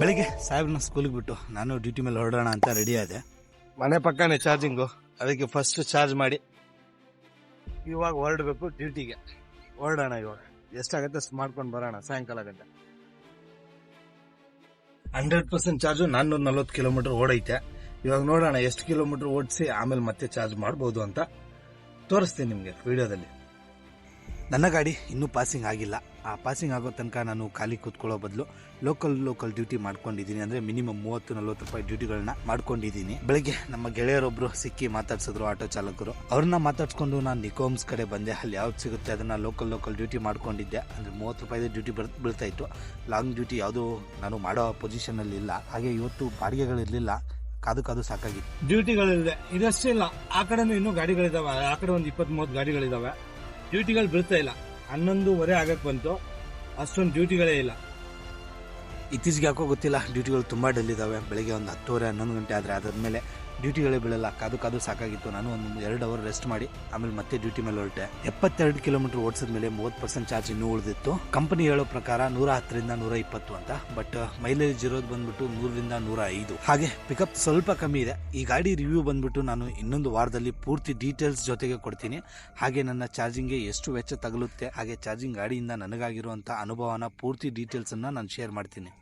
ಬೆಳಿಗ್ಗೆ ಸಾಹೇಬ್ನ ಸ್ಕೂಲಿಗೆ ಬಿಟ್ಟು ನಾನು ಡ್ಯೂಟಿ ಮೇಲೆ ಹೊರಡೋಣ ಅಂತ ರೆಡಿ ಆದೆ. ಮನೆ ಪಕ್ಕನೇ ಚಾರ್ಜಿಂಗು, ಅದಕ್ಕೆ ಫಸ್ಟ್ ಚಾರ್ಜ್ ಮಾಡಿ ಇವಾಗ ಹೊರಡಬೇಕು ಡ್ಯೂಟಿಗೆ. ಹೊರಡೋಣ ಇವಾಗ, ಎಷ್ಟಾಗತ್ತೆ ಅಷ್ಟು ಮಾಡ್ಕೊಂಡು ಬರೋಣ ಸಾಯಂಕಾಲ ಗಂಟೆ. 100% ಚಾರ್ಜು 440 ಕಿಲೋಮೀಟರ್ ಓಡೈತೆ. ಇವಾಗ ನೋಡೋಣ ಎಷ್ಟು ಕಿಲೋಮೀಟರ್ ಓಡಿಸಿ ಆಮೇಲೆ ಮತ್ತೆ ಚಾರ್ಜ್ ಮಾಡ್ಬೋದು ಅಂತ ತೋರಿಸ್ತೀನಿ ನಿಮಗೆ ವಿಡಿಯೋದಲ್ಲಿ. ನನ್ನ ಗಾಡಿ ಇನ್ನೂ ಪಾಸಿಂಗ್ ಆಗಿಲ್ಲ. ಆ ಪಾಸಿಂಗ್ ಆಗೋ ತನಕ ನಾನು ಖಾಲಿ ಕೂತ್ಕೊಳ್ಳೋ ಬದಲು ಲೋಕಲ್ ಡ್ಯೂಟಿ ಮಾಡ್ಕೊಂಡಿದ್ದೀನಿ. ಅಂದರೆ ಮಿನಿಮಮ್ 30-40 ರೂಪಾಯಿ ಡ್ಯೂಟಿಗಳನ್ನ ಮಾಡ್ಕೊಂಡಿದ್ದೀನಿ. ಬೆಳಗ್ಗೆ ನಮ್ಮ ಗೆಳೆಯರೊಬ್ಬರು ಸಿಕ್ಕಿ ಮಾತಾಡ್ಸಿದ್ರು, ಆಟೋ ಚಾಲಕರು. ಅವ್ರನ್ನ ಮಾತಾಡ್ಸ್ಕೊಂಡು ನಾನು ನಿಕೋಮ್ಸ್ ಕಡೆ ಬಂದೆ. ಅಲ್ಲಿ ಯಾವ್ದು ಸಿಗುತ್ತೆ ಅದನ್ನು ಲೋಕಲ್ ಡ್ಯೂಟಿ ಮಾಡ್ಕೊಂಡಿದ್ದೆ. ಅಂದರೆ 30 ರೂಪಾಯಿದು ಡ್ಯೂಟಿ ಬೀಳ್ತಾ ಇತ್ತು. ಲಾಂಗ್ ಡ್ಯೂಟಿ ಯಾವುದೂ ನಾನು ಮಾಡೋ ಪೊಸಿಷನಲ್ಲಿ ಇಲ್ಲ. ಹಾಗೆ ಇವತ್ತು ಬಾಡಿಗೆಗಳಿರಲಿಲ್ಲ, ಕಾದು ಸಾಕಾಗಿತ್ತು. ಡ್ಯೂಟಿಗಳಿದೆ, ಇದಷ್ಟೇ ಇಲ್ಲ, ಆ ಕಡೆನೂ ಇನ್ನೂ ಗಾಡಿಗಳಿದಾವೆ. ಆ ಕಡೆ ಒಂದು 20-30 ಗಾಡಿಗಳಿದಾವೆ. ಡ್ಯೂಟಿಗಳು ಬೀಳ್ತಾ ಇಲ್ಲ. 11:15 ಆಗಕ್ಕೆ ಬಂತು, ಅಷ್ಟೊಂದು ಡ್ಯೂಟಿಗಳೇ ಇಲ್ಲ. ಇತ್ತೀಚೆಗೆ ಯಾಕೋ ಗೊತ್ತಿಲ್ಲ, ಡ್ಯೂಟಿಗಳು ತುಂಬ ಡಲ್ ಇದ್ದಾವೆ. ಬೆಳಗ್ಗೆ ಒಂದು 10:30-11 ಗಂಟೆ ಆದರೆ ಅದಾದ್ಮೇಲೆ ಡ್ಯೂಟಿಗಳೇ ಬೀಳಲ್ಲ. ಕಾದು ಸಾಕಾಗಿತ್ತು. ನಾನು ಒಂದು 2 ಅವರ್ ರೆಸ್ಟ್ ಮಾಡಿ ಆಮೇಲೆ ಮತ್ತೆ ಡ್ಯೂಟಿ ಮೇಲೆ ಹೊರಟೆ. 72 ಕಿಲೋಮೀಟರ್ ಓಡಿಸಿದ್ಮೇಲೆ 30% ಚಾರ್ಜ್ ಇನ್ನೂ ಉಳಿದಿತ್ತು. ಕಂಪನಿ ಹೇಳೋ ಪ್ರಕಾರ 110ರಿಂದ 120 ಅಂತ. ಬಟ್ ಮೈಲೇಜ್ ಇರೋದು ಬಂದ್ಬಿಟ್ಟು 100ರಿಂದ 105. ಹಾಗೆ ಪಿಕಪ್ ಸ್ವಲ್ಪ ಕಮ್ಮಿ ಇದೆ. ಈ ಗಾಡಿ ರಿವ್ಯೂ ಬಂದ್ಬಿಟ್ಟು ನಾನು ಇನ್ನೊಂದು ವಾರದಲ್ಲಿ ಪೂರ್ತಿ ಡೀಟೇಲ್ಸ್ ಜೊತೆಗೆ ಕೊಡ್ತೀನಿ. ಹಾಗೆ ನನ್ನ ಚಾರ್ಜಿಂಗ್ಗೆ ಎಷ್ಟು ವೆಚ್ಚ ತಗಲುತ್ತೆ, ಹಾಗೆ ಚಾರ್ಜಿಂಗ್ ಗಾಡಿಯಿಂದ ನನಗಾಗಿರುವಂಥ ಅನುಭವನ ಪೂರ್ತಿ ಡೀಟೇಲ್ಸನ್ನು ನಾನು ಶೇರ್ ಮಾಡ್ತೀನಿ.